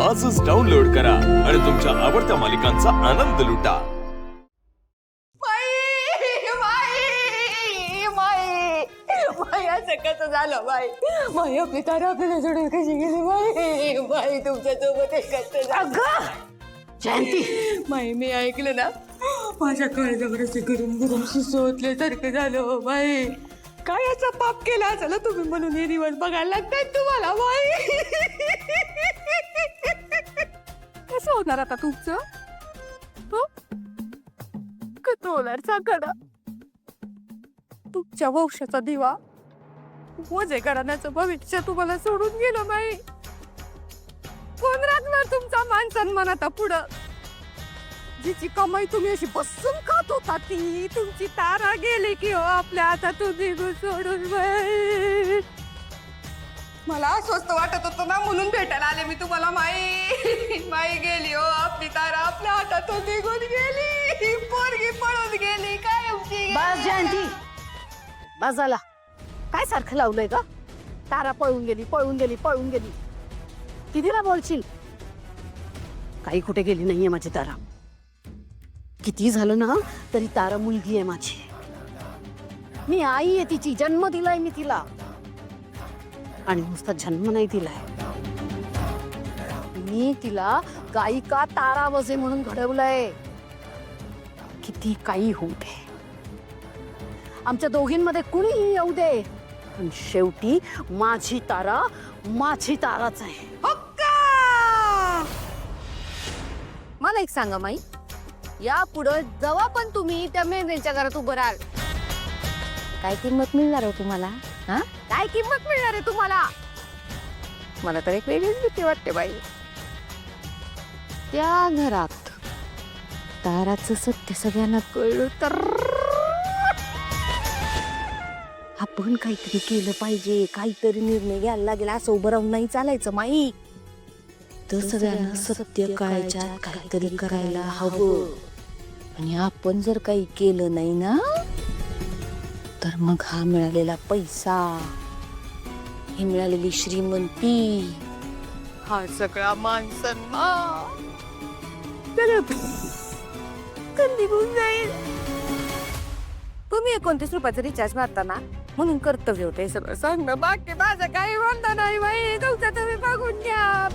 आजच डाउनलोड करा आणि तुमच्या आवडत्या मालिकांचा आनंद लुटा। असं कसं झालं बाई? बाई आपली तारा आपल्याला सोडून कशी गेली बाई? बाई तुमच्या सोबत कसं झालं? जयंती बाई मी ऐकलं ना, माझ्या काळजावर असे गरम गरम सुचवल्यासारखं झालं हो बाई. काय याचा पाप केला असेल तुम्ही म्हणून हे दिवस बघायला लागतात तुम्हाला बाई? कसं होणार आता तुमचं? कसं होणार सांगा ना? तुमच्या वंशाचा दिवा वजे घराण्याचं भविष्य तुम्हाला सोडून गेलं बाई. कोण राखणार तुमचा मान सन्मान आता पुढं? जिची कमाई तुम्ही अशी बसून खात होता ती तुमची तारा गेली की हो आपल्या हातातून निघून सोडून बाई. मला अस्वस्थ वाटत होतं ना म्हणून भेटायला आले मी तुम्हाला. माई गेली हो आपली तारा आपल्या हातातून निघून गेली. पोरगी पळून गेली काय आमची. बस जयंती बस झाला. काय सारखं लावलंय का? तारा पळून गेली पळून गेली पळून गेली. कितीला बोलशील? काही कुठे गेली नाहीये माझी तारा. किती झालं ना तरी तारा मुलगी आहे माझी. मी आई आहे तिची. जन्म दिलाय मी तिला. आणि नुसता जन्म नाही दिलाय, मी तिला गायिका तारा वजे म्हणून घडवलंय. किती काही होऊ दे, आमच्या दोघींमध्ये कुणीही येऊ दे, पण शेवटी माझी तारा माझी ताराच आहे. मला एक सांगा माई, या पुढं जेव्हा पण तुम्ही त्या मेंढ्यांच्या घरात उभं राहाल, काय किंमत मिळणार आहे तुम्हाला? हा, काय किंमत मिळणार आहे तुम्हाला? मला तर एक वेगळीच भीती वाटते बाई. त्या घरात ताराचं सत्य सगळ्यांना कळलं तर आपण काहीतरी केलं पाहिजे, काहीतरी निर्णय घ्यायला लागेल. असं उभं राहून नाही चालायचं माई. तर सगळ्यांना सत्य कळायच्या काहीतरी करायला हवं. आणि आपण जर काही केलं नाही ना तर मग हा मिळालेला पैसा, ही मिळालेली श्रीमंती, हा सगळा मान सन्मान निघून जाईल. तुम्ही 29 रुपयाचा रिचार्ज मारताना म्हणून कर्तव्य होते हे सगळं सांगणं. बाकी माझं काही म्हणणं नाही बाई. तुमचं तुम्ही बघून घ्या.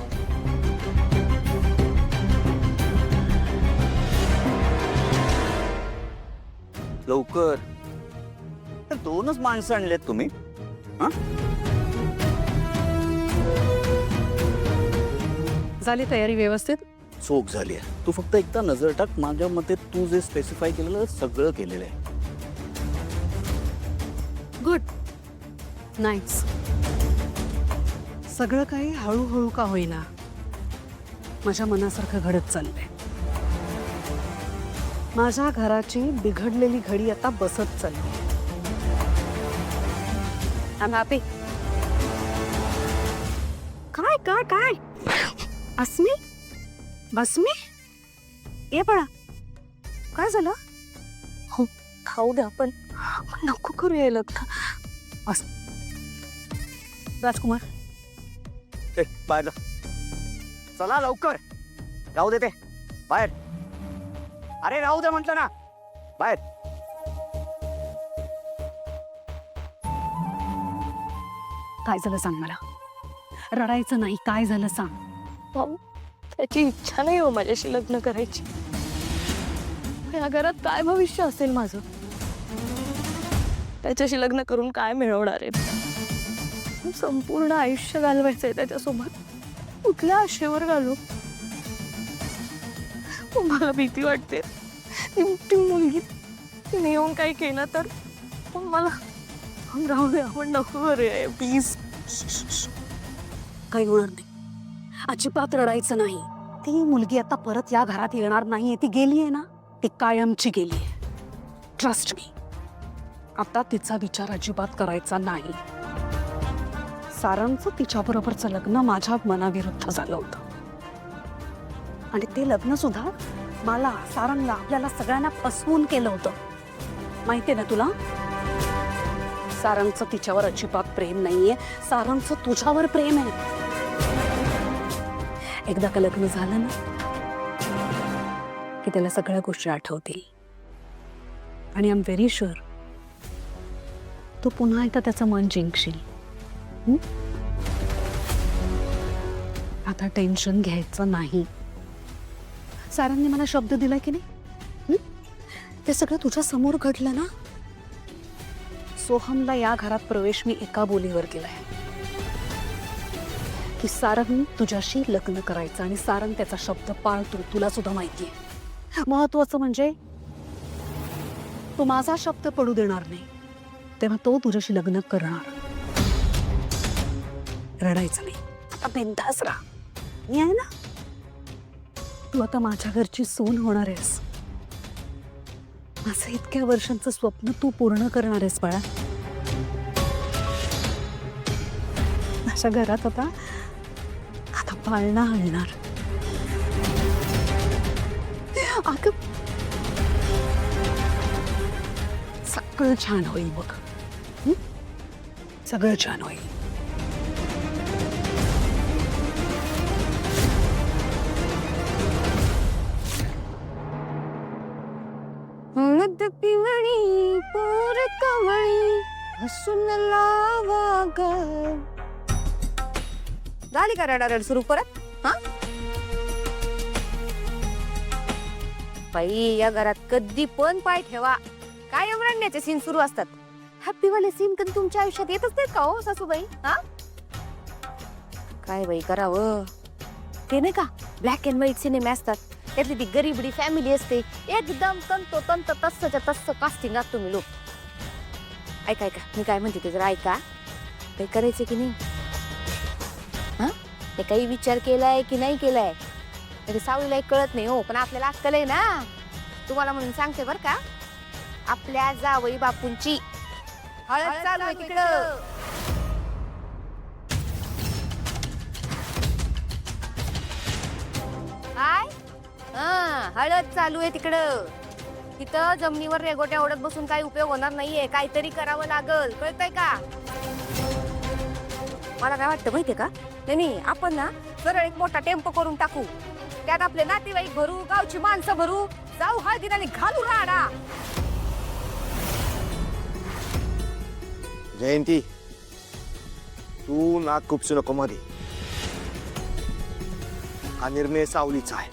लवकर. दोनच माणसं आणलेत तुम्ही? झाली तयारी व्यवस्थित? चोख झाली आहे. तू फक्त एकदा नजर टाक. माझ्या मते तू जे स्पेसिफाय केलेलं सगळं केलेलं आहे. Good, nice. सगळं काही हळूहळू का होईना माझ्या मनासारखं घडत चाललंय. माझ्या घराची बिघडलेली घडी आता बसत चालली. हॅपी. काय काय काय अस्मी बसमी ये पळा. काय झालं? हो खाऊ द्या पण नको करू यायला. राजकुमार बाहेर जा. चला लवकर. राहू दे ते बाहेर. अरे राहू दे म्हटलं ना बाहेर. काय झालं सांग मला. रडायचं नाही. काय झालं सांग. त्याची इच्छा नाही हो माझ्याशी लग्न करायची. या घरात काय भविष्य असेल माझं? त्याच्याशी लग्न करून काय मिळवणार आहे? संपूर्ण आयुष्य घालवायचंय त्याच्यासोबत. कुठल्या आशेवर घालू? मला भीती वाटते. ती मुलगी तिने येऊन काही केलं तर मला राहू दे. आपण नको करूया प्लीज. काही होणार नाही. अजिबात रडायचं नाही. ती मुलगी आता परत या घरात येणार नाहीये. ती गेली आहे ना, ती कायमची गेली आहे. Trust me. आता तिचा विचार अजिबात करायचा नाही. सारंगचं तिच्याबरोबरचं लग्न माझ्या मनाविरुद्ध झालं होतं. आणि ते लग्न सुद्धा मला, सारंगला, आपल्याला सगळ्यांना फसवून केलं होतं. माहितीये ना तुला? सारंगचं तिच्यावर अजिबात प्रेम नाहीये. सारंगचं तुझ्यावर प्रेम आहे. एकदा का लग्न झालं ना की त्याला सगळ्या गोष्टी आठवतील आणि आय एम व्हेरी शुअर तू पुन्हा एकदा त्याचं मन जिंकशील. हं? आता टेन्शन घ्यायचं नाही. सारांनी मला शब्द दिलाय की नाही, ते सगळं तुझ्या समोर घडलं ना. सोहमला या घरात प्रवेश मी एका बोलीवर केलाय की सारंग तुझ्याशी लग्न करायचं आणि सारंग त्याचा शब्द पाळतो. तुला सुद्धा माहितीये. महत्वाचं म्हणजे तो माझा शब्द पडू देणार नाही, तेव्हा तो तुझ्याशी लग्न करणार. रडायचं नाही. आता बिनधास्त राहा. मी आहे ना. तू आता माझ्या घरची सून होणार आहेस. माझं इतक्या वर्षांचं स्वप्न तू पूर्ण करणार आहेस बाळा. माझ्या घरात आता आता पाळणा आणणार. अगं सगळं छान होईल बघ. सगळं छान होईल. हळद पिवळी पोर कवळी हसून लावा ग. झाली का रडारड सुरू परत? हा बाई, या घरात कधी पण पाय ठेवा कायम रडण्याचे सीन सुरू असतात. हॅपीवाले सीन कधी तुमच्या आयुष्यात येतच नाहीत का हो सासूबाई? हा काय बाई करावं. ते नाही का ब्लॅक अँड व्हाईट सिनेमे असतात, त्यातली ती गरीबडी फॅमिली असते, एकदम तंतोतंत तस्सच्या तस्स कास्टिंग असतो. मी लोक ऐका ऐका, मी काय म्हणते ते जरा ऐका. काही करायचं की नाही? हा ते काही विचार केलाय की नाही केलाय? सावलीला एक कळत नाही हो, पण आपल्याला अक्कल आहे ना. तुम्हाला म्हणून सांगते बर का, आपल्या जावई बापूंची हळद चालू आहे तिकडं. काय? हा हळद चालू आहे तिकडं. तिथं जमिनीवर रेगोट्या ओढत बसून काही उपयोग होणार नाहीये. काहीतरी करावं लागल, कळतंय का? मला काय वाटतं माहितीये का, नाही आपण ना सरळ एक मोठा टेम्पो करून टाकू. त्यात आपले नातेवाईक भरू, गावची माणसं भरू, जाऊ हळदीला आणि घालू राडा. जयंती, तू नाक खुपसू नको मध्ये. हा निर्णय सावलीचा आहे.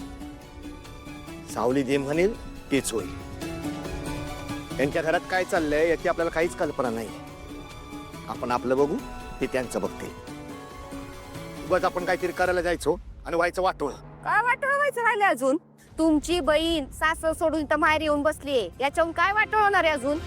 सावली जे म्हणेल तेच होईल. त्यांच्या घरात काय चाललंय याची आपल्याला काहीच कल्पना नाही. आपण आपलं बघू, ते त्यांचं बघतील. बस आपण काहीतरी करायला जायचो आणि व्हायचं वाटोळ. काय वाटोळ व्हायचं राहिले अजून? तुमची बहीण सासर सोडून इथं माहेर येऊन बसलीये, याच्याहून काय वाटोळ होणार आहे अजून?